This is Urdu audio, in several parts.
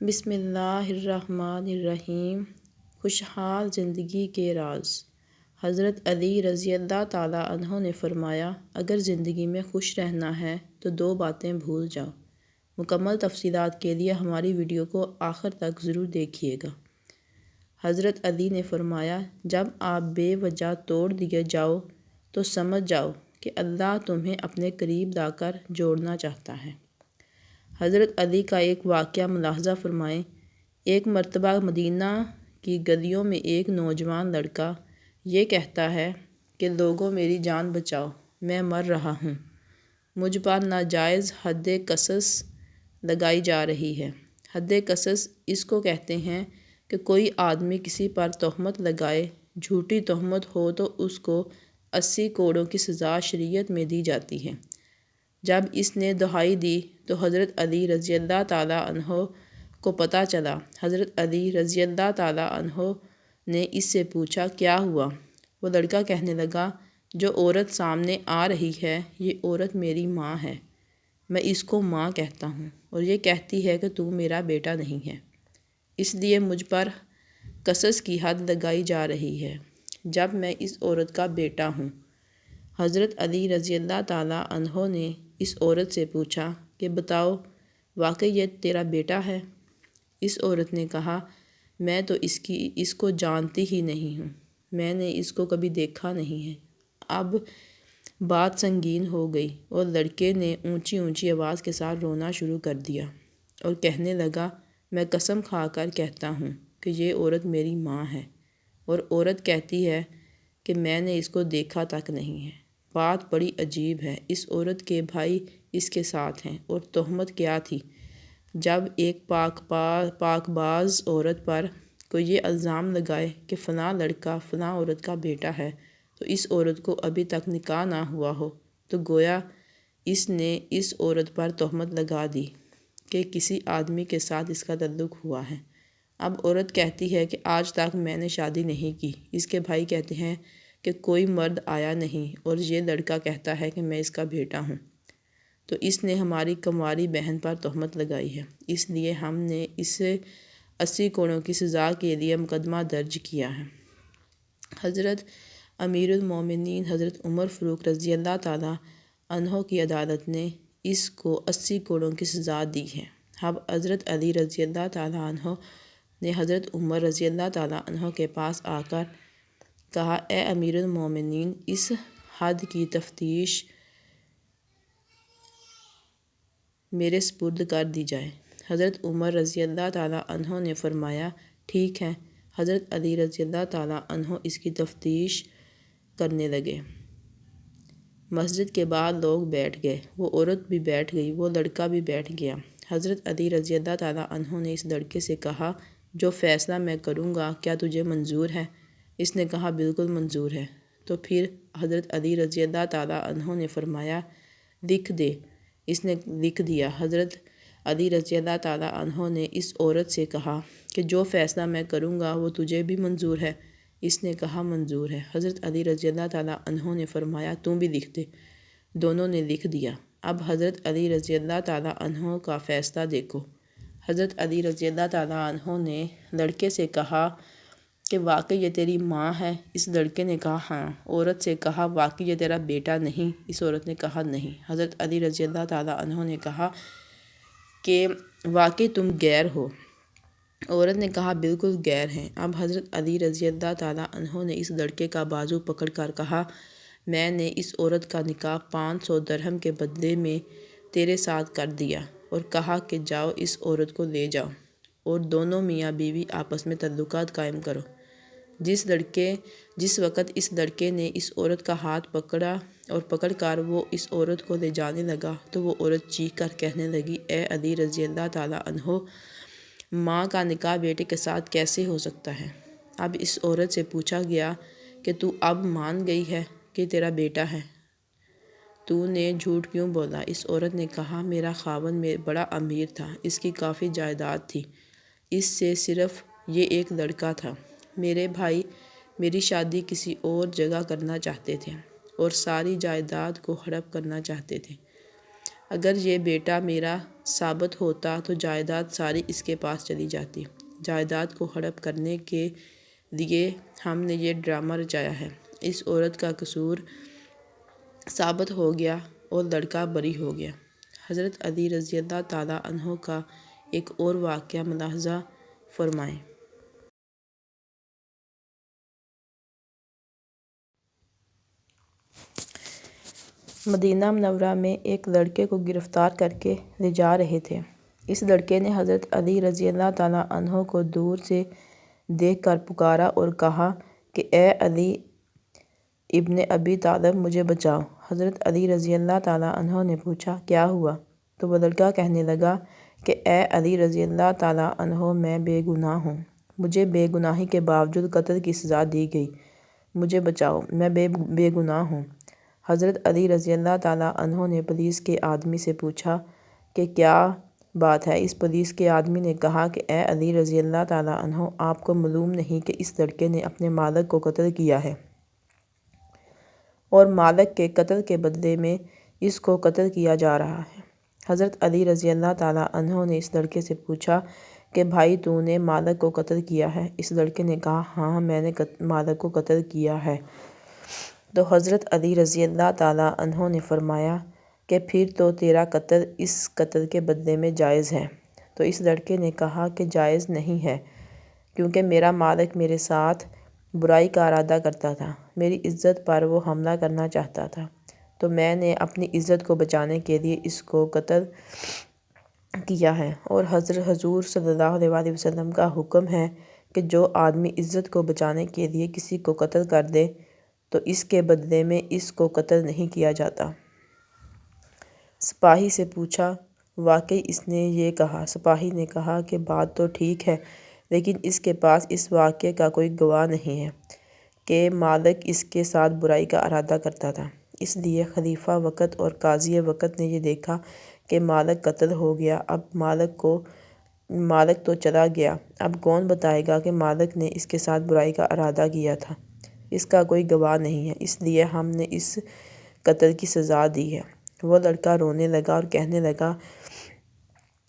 بسم اللہ الرحمن الرحیم۔ خوشحال زندگی کے راز۔ حضرت علی رضی اللہ تعالیٰ عنہ نے فرمایا، اگر زندگی میں خوش رہنا ہے تو دو باتیں بھول جاؤ۔ مکمل تفصیلات کے لیے ہماری ویڈیو کو آخر تک ضرور دیکھیے گا۔ حضرت علی نے فرمایا، جب آپ بے وجہ توڑ دیے جاؤ تو سمجھ جاؤ کہ اللہ تمہیں اپنے قریب لا کر جوڑنا چاہتا ہے۔ حضرت علی کا ایک واقعہ ملاحظہ فرمائیں۔ ایک مرتبہ مدینہ کی گلیوں میں ایک نوجوان لڑکا یہ کہتا ہے کہ لوگوں میری جان بچاؤ، میں مر رہا ہوں، مجھ پر ناجائز حد قذف لگائی جا رہی ہے۔ حد قذف اس کو کہتے ہیں کہ کوئی آدمی کسی پر تہمت لگائے، جھوٹی تہمت ہو تو اس کو 80 کوڑوں کی سزا شریعت میں دی جاتی ہے۔ جب اس نے دہائی دی تو حضرت علی رضی اللہ تعالیٰ عنہ کو پتہ چلا۔ حضرت علی رضی اللہ تعالیٰ عنہ نے اس سے پوچھا، کیا ہوا؟ وہ لڑکا کہنے لگا، جو عورت سامنے آ رہی ہے یہ عورت میری ماں ہے، میں اس کو ماں کہتا ہوں اور یہ کہتی ہے کہ تو میرا بیٹا نہیں ہے، اس لیے مجھ پر قصاص کی حد لگائی جا رہی ہے جب میں اس عورت کا بیٹا ہوں۔ حضرت علی رضی اللہ تعالیٰ عنہ نے اس عورت سے پوچھا کہ بتاؤ، واقعی یہ تیرا بیٹا ہے؟ اس عورت نے کہا، میں تو اس کو جانتی ہی نہیں ہوں، میں نے اس کو کبھی دیکھا نہیں ہے۔ اب بات سنگین ہو گئی اور لڑکے نے اونچی اونچی آواز کے ساتھ رونا شروع کر دیا اور کہنے لگا، میں قسم کھا کر کہتا ہوں کہ یہ عورت میری ماں ہے، اور عورت کہتی ہے کہ میں نے اس کو دیکھا تک نہیں ہے۔ بات بڑی عجیب ہے، اس عورت کے بھائی اس کے ساتھ ہیں، اور تہمت کیا تھی؟ جب ایک پاک باز عورت پر کوئی یہ الزام لگائے کہ فلاں لڑکا فلاں عورت کا بیٹا ہے تو اس عورت کو ابھی تک نکاح نہ ہوا ہو تو گویا اس نے اس عورت پر تہمت لگا دی کہ کسی آدمی کے ساتھ اس کا تعلق ہوا ہے۔ اب عورت کہتی ہے کہ آج تک میں نے شادی نہیں کی۔ اس کے بھائی کہتے ہیں کہ کوئی مرد آیا نہیں، اور یہ لڑکا کہتا ہے کہ میں اس کا بیٹا ہوں، تو اس نے ہماری کنواری بہن پر تہمت لگائی ہے، اس لیے ہم نے اسے 80 کوڑوں کی سزا کے لیے مقدمہ درج کیا ہے۔ حضرت امیر المومنین حضرت عمر فاروق رضی اللہ تعالیٰ عنہ کی عدالت نے اس کو 80 کوڑوں کی سزا دی ہے۔ اب حضرت علی رضی اللہ تعالیٰ عنہ نے حضرت عمر رضی اللہ تعالیٰ عنہ کے پاس آ کر کہا، اے امیر المومنین، اس حد کی تفتیش میرے سپرد کر دی جائے۔ حضرت عمر رضی اللہ تعالیٰ عنہ نے فرمایا، ٹھیک ہے۔ حضرت علی رضی اللہ تعالیٰ عنہ اس کی تفتیش کرنے لگے۔ مسجد کے بعد لوگ بیٹھ گئے، وہ عورت بھی بیٹھ گئی، وہ لڑکا بھی بیٹھ گیا۔ حضرت علی رضی اللہ تعالیٰ عنہ نے اس لڑکے سے کہا، جو فیصلہ میں کروں گا کیا تجھے منظور ہے؟ اس نے کہا، بالکل منظور ہے۔ تو پھر حضرت علی رضی اللہ تعالیٰ عنہ نے فرمایا، لکھ دے۔ اس نے لکھ دیا۔ حضرت علی رضی اللہ تعالیٰ عنہ نے اس عورت سے کہا کہ جو فیصلہ میں کروں گا وہ تجھے بھی منظور ہے؟ اس نے کہا، منظور ہے۔ حضرت علی رضی اللہ تعالیٰ عنہ نے فرمایا، تم بھی لکھ دے۔ دونوں نے لکھ دیا۔ اب حضرت علی رضی اللہ تعالیٰ عنہ کا فیصلہ دیکھو۔ حضرت علی رضی اللہ تعالیٰ عنہ نے لڑکے سے کہا کہ واقعی یہ تیری ماں ہے؟ اس لڑکے نے کہا، ہاں۔ عورت سے کہا، واقعی یہ تیرا بیٹا نہیں؟ اس عورت نے کہا، نہیں۔ حضرت علی رضی اللہ تعالیٰ عنہ نے کہا کہ واقعی تم غیر ہو؟ عورت نے کہا، بالکل غیر ہیں۔ اب حضرت علی رضی اللہ تعالیٰ عنہ نے اس لڑکے کا بازو پکڑ کر کہا، میں نے اس عورت کا نکاح 500 درہم کے بدلے میں تیرے ساتھ کر دیا، اور کہا کہ جاؤ اس عورت کو لے جاؤ اور دونوں میاں بیوی آپس میں تعلقات قائم کرو۔ جس وقت اس لڑکے نے اس عورت کا ہاتھ پکڑا اور پکڑ کر وہ اس عورت کو لے جانے لگا تو وہ عورت چیخ کر کہنے لگی، اے علی رضی اللہ تعالیٰ عنہ، ماں کا نکاح بیٹے کے ساتھ کیسے ہو سکتا ہے؟ اب اس عورت سے پوچھا گیا کہ تو اب مان گئی ہے کہ تیرا بیٹا ہے؟ تو نے جھوٹ کیوں بولا؟ اس عورت نے کہا، میرا خاوند بڑا امیر تھا، اس کی کافی جائیداد تھی، اس سے صرف یہ ایک لڑکا تھا۔ میرے بھائی میری شادی کسی اور جگہ کرنا چاہتے تھے اور ساری جائیداد کو ہڑپ کرنا چاہتے تھے۔ اگر یہ بیٹا میرا ثابت ہوتا تو جائیداد ساری اس کے پاس چلی جاتی۔ جائیداد کو ہڑپ کرنے کے لیے ہم نے یہ ڈرامہ رچایا ہے۔ اس عورت کا قصور ثابت ہو گیا اور لڑکا بری ہو گیا۔ حضرت علی رضی اللہ تعالیٰ عنہ کا ایک اور واقعہ ملاحظہ فرمائیں۔ مدینہ منورہ میں ایک لڑکے کو گرفتار کر کے لے جا رہے تھے۔ اس لڑکے نے حضرت علی رضی اللہ تعالیٰ عنہ کو دور سے دیکھ کر پکارا اور کہا کہ اے علی ابن ابی طالب مجھے بچاؤ۔ حضرت علی رضی اللہ تعالیٰ عنہ نے پوچھا کیا ہوا؟ تو وہ لڑکا کہنے لگا کہ اے علی رضی اللہ تعالیٰ عنہ میں بے گناہ ہوں، مجھے بے گناہی کے باوجود قتل کی سزا دی گئی، مجھے بچاؤ، میں بے گناہ ہوں۔ حضرت علی رضی اللہ تعالیٰ عنہ نے پولیس کے آدمی سے پوچھا کہ کیا بات ہے؟ اس پولیس کے آدمی نے کہا کہ اے علی رضی اللہ تعالیٰ عنہ آپ کو معلوم نہیں کہ اس لڑکے نے اپنے مالک کو قتل کیا ہے اور مالک کے قتل کے بدلے میں اس کو قتل کیا جا رہا ہے۔ حضرت علی رضی اللہ تعالیٰ عنہ نے اس لڑکے سے پوچھا کہ بھائی تو نے مالک کو قتل کیا ہے؟ اس لڑکے نے کہا ہاں میں نے مالک کو قتل کیا ہے۔ تو حضرت علی رضی اللہ تعالیٰ عنہ نے فرمایا کہ پھر تو تیرا قتل اس قتل کے بدلے میں جائز ہے۔ تو اس لڑکے نے کہا کہ جائز نہیں ہے کیونکہ میرا مالک میرے ساتھ برائی کا ارادہ کرتا تھا، میری عزت پر وہ حملہ کرنا چاہتا تھا، تو میں نے اپنی عزت کو بچانے کے لیے اس کو قتل کیا ہے۔ اور حضور صلی اللہ علیہ وسلم کا حکم ہے کہ جو آدمی عزت کو بچانے کے لیے کسی کو قتل کر دے تو اس کے بدلے میں اس کو قتل نہیں کیا جاتا۔ سپاہی سے پوچھا واقعی اس نے یہ کہا؟ سپاہی نے کہا کہ بات تو ٹھیک ہے لیکن اس کے پاس اس واقعے کا کوئی گواہ نہیں ہے کہ مالک اس کے ساتھ برائی کا ارادہ کرتا تھا، اس لیے خلیفہ وقت اور قاضی وقت نے یہ دیکھا کہ مالک قتل ہو گیا، اب مالک تو چلا گیا، اب کون بتائے گا کہ مالک نے اس کے ساتھ برائی کا ارادہ کیا تھا؟ اس کا کوئی گواہ نہیں ہے، اس لیے ہم نے اس قتل کی سزا دی ہے۔ وہ لڑکا رونے لگا اور کہنے لگا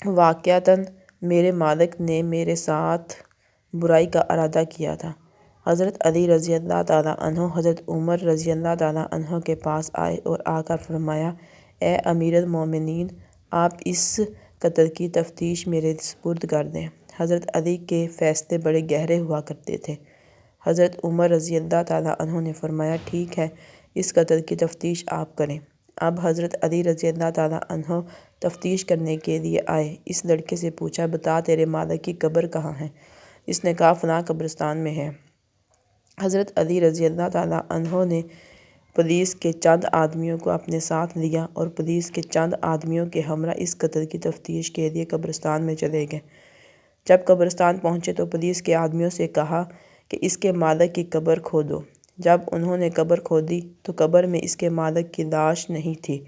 واقعتاً میرے مالک نے میرے ساتھ برائی کا ارادہ کیا تھا۔ حضرت علی رضی اللہ تعالیٰ عنہ حضرت عمر رضی اللہ تعالیٰ عنہ کے پاس آئے اور آ کر فرمایا اے امیر المومنین آپ اس قتل کی تفتیش میرے سپرد کر دیں۔ حضرت علی کے فیصلے بڑے گہرے ہوا کرتے تھے۔ حضرت عمر رضی اللہ تعالیٰ عنہ نے فرمایا ٹھیک ہے اس قتل کی تفتیش آپ کریں۔ اب حضرت علی رضی اللہ تعالیٰ عنہ تفتیش کرنے کے لیے آئے، اس لڑکے سے پوچھا بتا تیرے مالک کی قبر کہاں ہے؟ اس نے کہا فلاں قبرستان میں ہے۔ حضرت علی رضی اللہ تعالیٰ عنہ نے پولیس کے چند آدمیوں کو اپنے ساتھ لیا اور پولیس کے چند آدمیوں کے ہمراہ اس قتل کی تفتیش کے لیے قبرستان میں چلے گئے۔ جب قبرستان پہنچے تو پولیس کے آدمیوں سے کہا کہ اس کے مالک کی قبر کھودو۔ جب انہوں نے قبر کھودی تو قبر میں اس کے مالک کی لاش نہیں تھی۔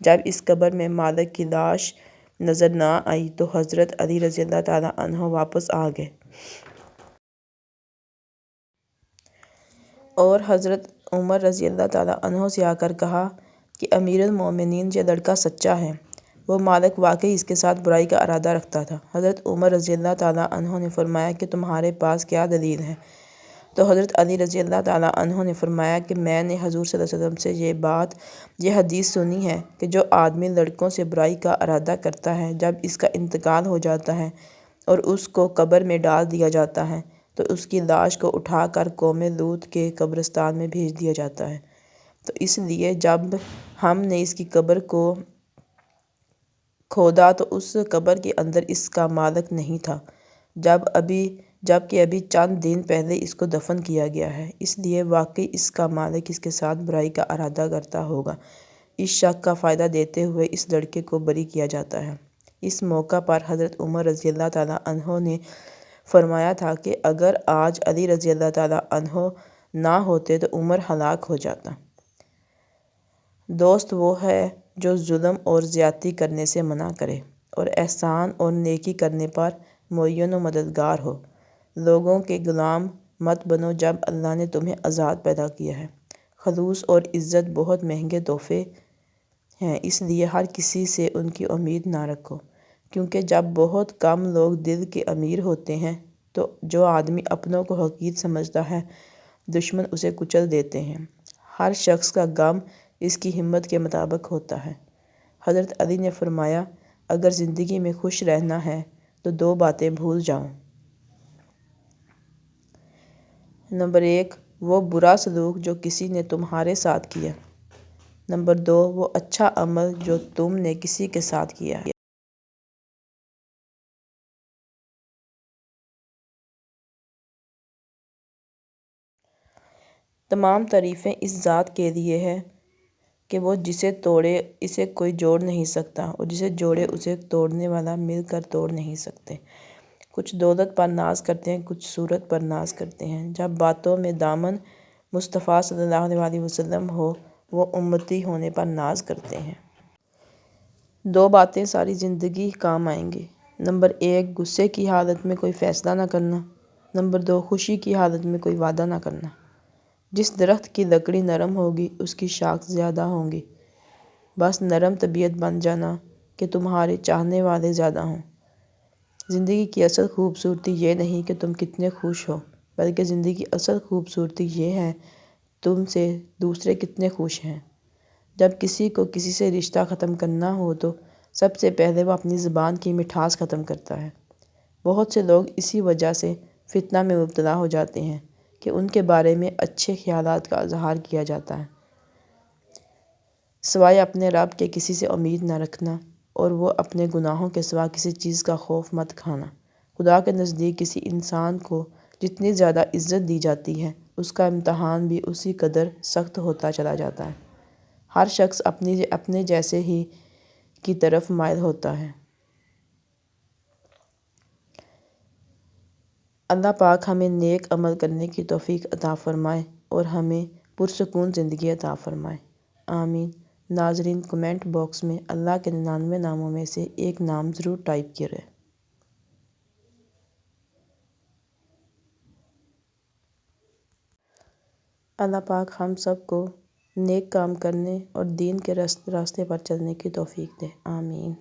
جب اس قبر میں مالک کی لاش نظر نہ آئی تو حضرت علی رضی اللہ تعالیٰ عنہ واپس آ گئے اور حضرت عمر رضی اللہ تعالیٰ عنہ سے آ کر کہا کہ امیر المومنین یہ لڑکا سچا ہے، وہ مالک واقعی اس کے ساتھ برائی کا ارادہ رکھتا تھا۔ حضرت عمر رضی اللہ تعالیٰ عنہ نے فرمایا کہ تمہارے پاس کیا دلیل ہے؟ تو حضرت علی رضی اللہ تعالیٰ عنہ نے فرمایا کہ میں نے حضور صلی اللہ علیہ وسلم سے یہ حدیث سنی ہے کہ جو آدمی لڑکوں سے برائی کا ارادہ کرتا ہے جب اس کا انتقال ہو جاتا ہے اور اس کو قبر میں ڈال دیا جاتا ہے تو اس کی لاش کو اٹھا کر قوم لوط کے قبرستان میں بھیج دیا جاتا ہے۔ تو اس لیے جب ہم نے اس کی قبر کو کھودا تو اس قبر کے اندر اس کا مالک نہیں تھا، جبکہ ابھی چند دن پہلے اس کو دفن کیا گیا ہے، اس لیے واقعی اس کا مالک اس کے ساتھ برائی کا ارادہ کرتا ہوگا۔ اس شک کا فائدہ دیتے ہوئے اس لڑکے کو بری کیا جاتا ہے۔ اس موقع پر حضرت عمر رضی اللہ تعالیٰ عنہ نے فرمایا تھا کہ اگر آج علی رضی اللہ تعالیٰ عنہ نہ ہوتے تو عمر ہلاک ہو جاتا۔ دوست وہ ہے جو ظلم اور زیادتی کرنے سے منع کرے اور احسان اور نیکی کرنے پر معین و مددگار ہو۔ لوگوں کے غلام مت بنو جب اللہ نے تمہیں آزاد پیدا کیا ہے۔ خلوص اور عزت بہت مہنگے تحفے ہیں، اس لیے ہر کسی سے ان کی امید نہ رکھو۔ کیونکہ جب بہت کم لوگ دل کے امیر ہوتے ہیں تو جو آدمی اپنوں کو حقیر سمجھتا ہے دشمن اسے کچل دیتے ہیں۔ ہر شخص کا غم اس کی ہمت کے مطابق ہوتا ہے۔ حضرت علی نے فرمایا اگر زندگی میں خوش رہنا ہے تو 2 باتیں بھول جاؤ۔ نمبر 1 وہ برا سلوک جو کسی نے تمہارے ساتھ کیا۔ نمبر 2 وہ اچھا عمل جو تم نے کسی کے ساتھ کیا ہے۔ تمام تعریفیں اس ذات کے لیے ہے کہ وہ جسے توڑے اسے کوئی جوڑ نہیں سکتا اور جسے جوڑے اسے توڑنے والا مل کر توڑ نہیں سکتے۔ کچھ دولت پر ناز کرتے ہیں، کچھ صورت پر ناز کرتے ہیں۔ جب باتوں میں دامن مصطفیٰ صلی اللہ علیہ وسلم ہو وہ امتی ہونے پر ناز کرتے ہیں۔ 2 باتیں ساری زندگی کام آئیں گی۔ نمبر 1 غصے کی حالت میں کوئی فیصلہ نہ کرنا۔ نمبر 2 خوشی کی حالت میں کوئی وعدہ نہ کرنا۔ جس درخت کی لکڑی نرم ہوگی اس کی شاخ زیادہ ہوں گی۔ بس نرم طبیعت بن جانا کہ تمہارے چاہنے والے زیادہ ہوں۔ زندگی کی اصل خوبصورتی یہ نہیں کہ تم کتنے خوش ہو، بلکہ زندگی کی اصل خوبصورتی یہ ہے تم سے دوسرے کتنے خوش ہیں۔ جب کسی کو کسی سے رشتہ ختم کرنا ہو تو سب سے پہلے وہ اپنی زبان کی مٹھاس ختم کرتا ہے۔ بہت سے لوگ اسی وجہ سے فتنہ میں مبتلا ہو جاتے ہیں کہ ان کے بارے میں اچھے خیالات کا اظہار کیا جاتا ہے۔ سوائے اپنے رب کے کسی سے امید نہ رکھنا اور وہ اپنے گناہوں کے سوا کسی چیز کا خوف مت کھانا۔ خدا کے نزدیک کسی انسان کو جتنی زیادہ عزت دی جاتی ہے اس کا امتحان بھی اسی قدر سخت ہوتا چلا جاتا ہے۔ ہر شخص اپنے جیسے ہی کی طرف مائل ہوتا ہے۔ اللہ پاک ہمیں نیک عمل کرنے کی توفیق عطا فرمائے اور ہمیں پرسکون زندگی عطا فرمائے۔ آمین۔ ناظرین کمنٹ باکس میں اللہ کے 99 ناموں میں سے ایک نام ضرور ٹائپ کریں۔ اللہ پاک ہم سب کو نیک کام کرنے اور دین کے راستے پر چلنے کی توفیق دے۔ آمین۔